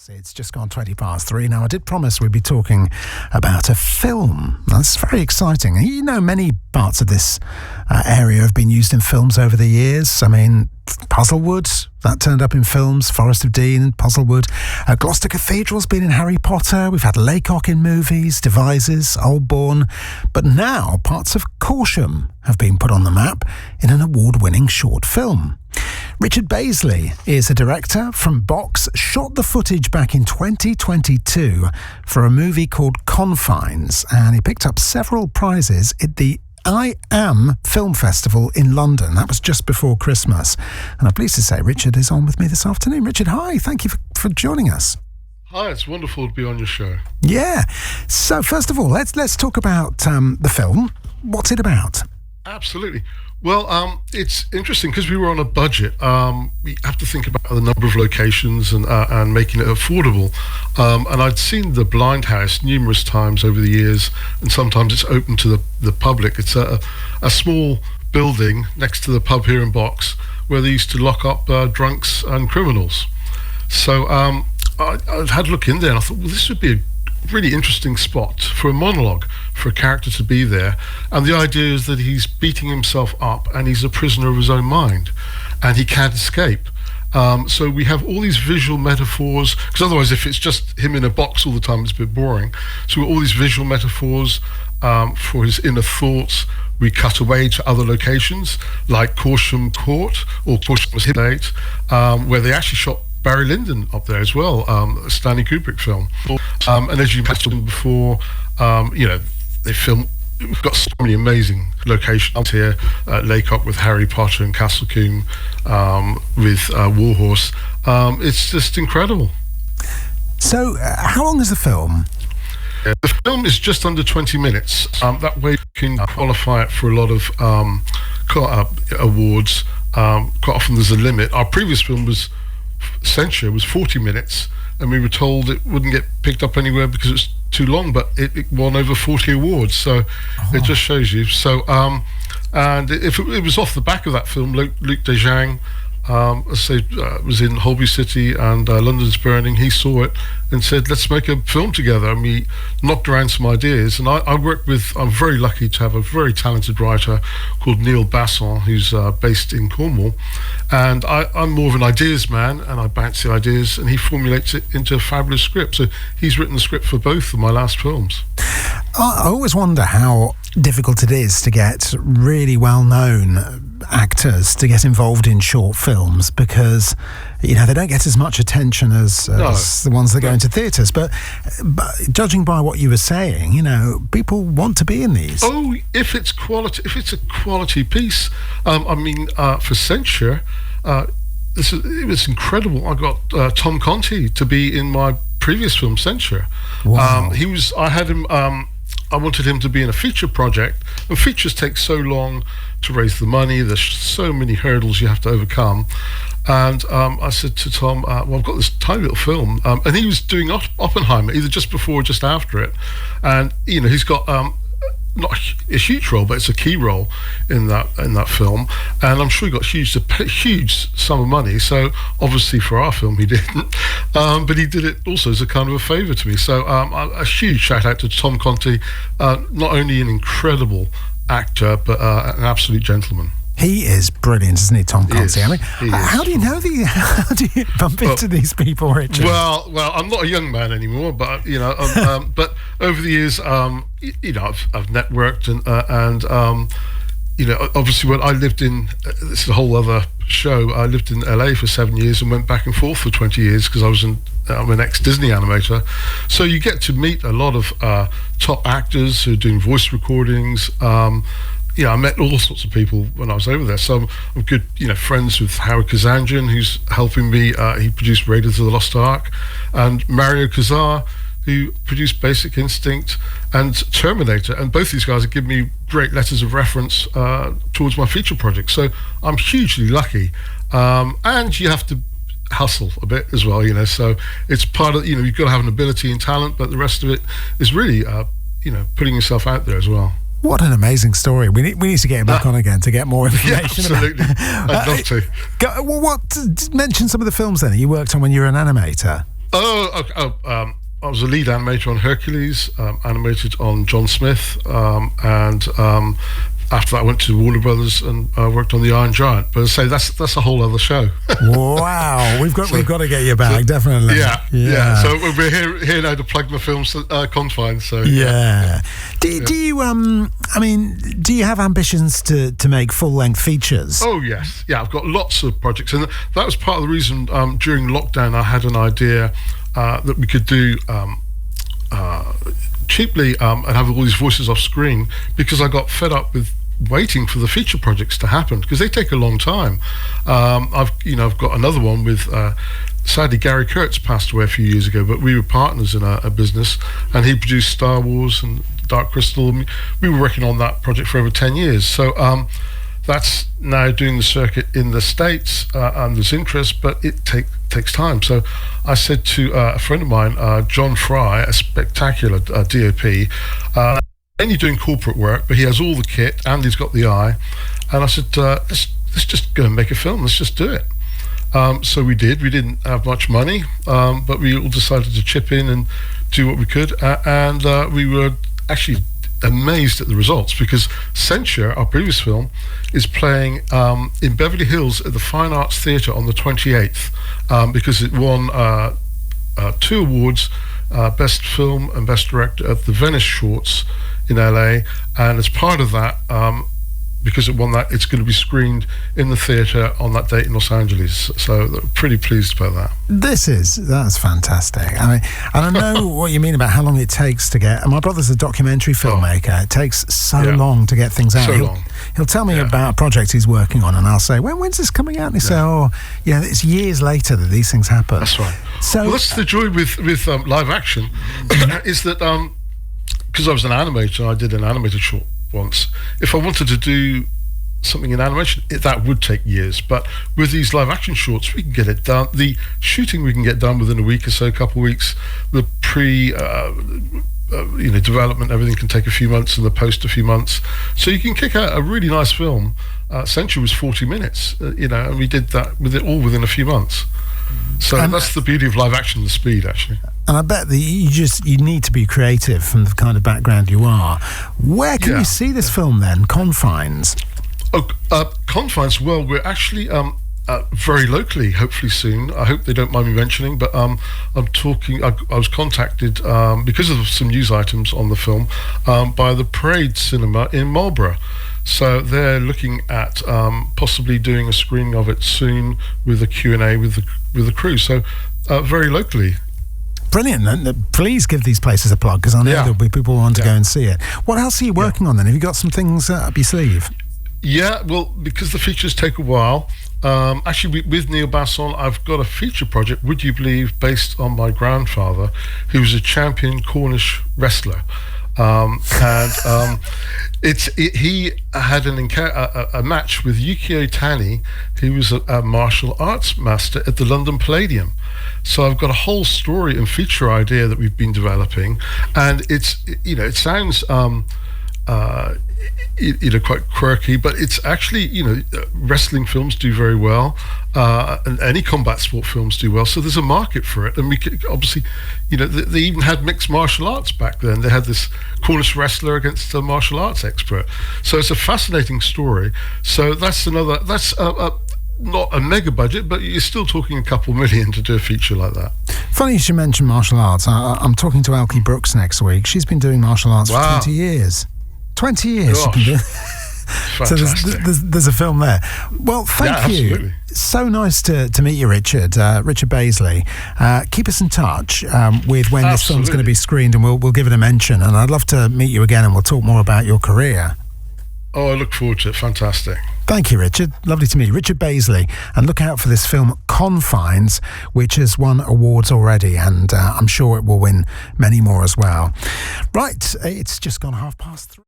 It's just gone 3:20. Now, I did promise we'd be talking about a film. That's very exciting. You know, many parts of this area have been used in films over the years. I mean, Puzzlewood, that turned up in films. Forest of Dean, Puzzlewood. Gloucester Cathedral's been in Harry Potter. We've had Laycock in movies, Devizes, Oldbourne. But now, parts of Corsham have been put on the map in an award-winning short film. Richard Bazley is a director from Box, shot the footage back in 2022 for a movie called Confines, and he picked up several prizes at the I Am Film Festival in London. That was just before Christmas. And I'm pleased to say Richard is on with me this afternoon. Richard, hi, thank you for joining us. Hi, it's wonderful to be on your show. Yeah. So first of all, let's talk about the film. What's it about? Absolutely. Well, it's interesting because we were on a budget. We have to think about the number of locations and making it affordable. And I'd seen the Blind House numerous times over the years, and sometimes it's open to the public. It's a small building next to the pub here in Box where they used to lock up drunks and criminals. So I had a look in there and I thought, well, this would be a really interesting spot for a monologue, for a character to be there. And the idea is that he's beating himself up and he's a prisoner of his own mind and he can't escape. So we have all these visual metaphors, because otherwise if it's just him in a box all the time, it's a bit boring. So all these visual metaphors for his inner thoughts. We cut away to other locations like Corsham Court or Corsham's Estate, where they actually shot Barry Lyndon up there as well, a Stanley Kubrick film. And as you mentioned before, they film. We've got so many amazing locations here. Laycock with Harry Potter and Castle Combe with Warhorse. It's just incredible. So, how long is the film? The film is just under 20 minutes. That way you can qualify it for a lot of awards. Quite often there's a limit. Our previous film Censure was 40 minutes, and we were told it wouldn't get picked up anywhere because it's too long, but it won over 40 awards, so it just shows you. So and if it was off the back of that film, Luc Desjardins was in Holby City and London's Burning. He saw it and said, let's make a film together, and we knocked around some ideas. And I'm very lucky to have a very talented writer called Neil Basson, who's based in Cornwall, and I'm more of an ideas man, and I bounce the ideas and he formulates it into a fabulous script. So he's written the script for both of my last films. I always wonder how difficult it is to get really well-known actors to get involved in short films, because they don't get as much attention as the ones that go into theatres. But judging by what you were saying, people want to be in these. Oh, if it's a quality piece. For Censure, it was incredible. I got Tom Conti to be in my previous film, Censure. Wow. I wanted him to be in a feature project, and features take so long to raise the money. There's so many hurdles you have to overcome. And I said to Tom, I've got this tiny little film. And he was doing Oppenheimer, either just before or just after it. And, he's got not a huge role, but it's a key role in that film. And I'm sure he got a huge sum of money. So obviously for our film he didn't, but he did it also as a kind of a favour to me. So a huge shout out to Tom Conti, not only an incredible actor, but an absolute gentleman. He is brilliant, isn't he, Tom Conti? How do you know how do you bump into these people, Richard? Well, I'm not a young man anymore, but but over the years, I've networked and obviously when I lived in, this is a whole other show. I lived in LA for 7 years and went back and forth for 20 years because I'm an ex-Disney animator. So you get to meet a lot of top actors who are doing voice recordings. I met all sorts of people when I was over there. So I'm good, friends with Howard Kazanjian, who's helping me. He produced Raiders of the Lost Ark, and Mario Casar, who produced Basic Instinct and Terminator. And both these guys have given me great letters of reference towards my feature project. So I'm hugely lucky. And you have to hustle a bit as well, So it's part of, you've got to have an ability and talent, but the rest of it is really, putting yourself out there as well. What an amazing story. We need to get him back on again to get more information. Yeah, absolutely. I'd love to. Mention some of the films then that you worked on when you were an animator. I was a lead animator on Hercules, animated on John Smith, and after that I went to Warner Brothers and worked on The Iron Giant. But as I say, that's a whole other show. Wow, we've got to get you back, definitely. Yeah. So we're here now to plug my films, Confines. So Do you do you have ambitions to make full-length features? Oh yes, I've got lots of projects, and that was part of the reason during lockdown I had an idea that we could do cheaply and have all these voices off screen, because I got fed up with waiting for the feature projects to happen, because they take a long time. I've got another one with sadly Gary Kurtz passed away a few years ago, but we were partners in a business, and he produced Star Wars and Dark Crystal, and we were working on that project for over 10 years. So that's now doing the circuit in the States, and there's interest, but it takes time. So I said to a friend of mine, John Fry, a spectacular DOP, only doing corporate work, but he has all the kit and he's got the eye. And I said, let's just go and make a film. Let's just do it. So we did. We didn't have much money, but we all decided to chip in and do what we could. And we were actually amazed at the results, because Censure, our previous film, is playing in Beverly Hills at the Fine Arts Theatre on the 28th, because it won 2 awards, Best Film and Best Director at the Venice Shorts in LA, and as part of that, because it won that, it's going to be screened in the theatre on that date in Los Angeles. So pretty pleased about that. That's fantastic. I mean, and I know what you mean about how long it takes to get. And my brother's a documentary filmmaker. It takes so long to get things out. He'll tell me about a project he's working on, and I'll say, when's this coming out? And he'll say, it's years later that these things happen. That's right. So that's the joy with live action, is that because I was an animator, I did an animated short once. If I wanted to do something in animation, that would take years. But with these live action shorts, we can get it done. The shooting we can get done within a week or so, a couple of weeks. The development, everything can take a few months, and the post a few months. So you can kick out a really nice film. Censure was 40 minutes, and we did that with it all within a few months. So that's the beauty of live action, the speed, actually. And I bet that you need to be creative from the kind of background you are. Where can you see this film then, Confines? Confines, well, we're actually very locally, hopefully soon. I hope they don't mind me mentioning, but I'm talking. I was contacted because of some news items on the film by the Parade Cinema in Marlborough. So they're looking at possibly doing a screening of it soon with a Q&A with the crew. So very locally. Brilliant. And please give these places a plug, because I know there'll be people who want to go and see it. What else are you working on then? Have you got some things up your sleeve? Yeah, well, because the features take a while. Actually, with Neil Basson, I've got a feature project, would you believe, based on my grandfather, who was a champion Cornish wrestler. He had a match with Yukio Tani, who was a martial arts master at the London Palladium. So I've got a whole story and feature idea that we've been developing, and it sounds quite quirky, but it's actually, wrestling films do very well, and any combat sport films do well. So there's a market for it, and we could obviously, they even had mixed martial arts back then. They had this Cornish wrestler against a martial arts expert. So it's a fascinating story. So that's not a mega budget, but you're still talking a couple million to do a feature like that. Funny you should mention martial arts. I'm talking to Elkie Brooks next week. She's been doing martial arts for 20 years. 20 years. So there's a film there. Well, thank you. Absolutely. So nice to meet you, Richard. Richard Bazley. Keep us in touch with when this film's going to be screened, and we'll give it a mention. And I'd love to meet you again, and we'll talk more about your career. Oh, I look forward to it. Fantastic. Thank you, Richard. Lovely to meet you. Richard Bazley. And look out for this film, Confines, which has won awards already, and I'm sure it will win many more as well. Right, it's just gone 3:30.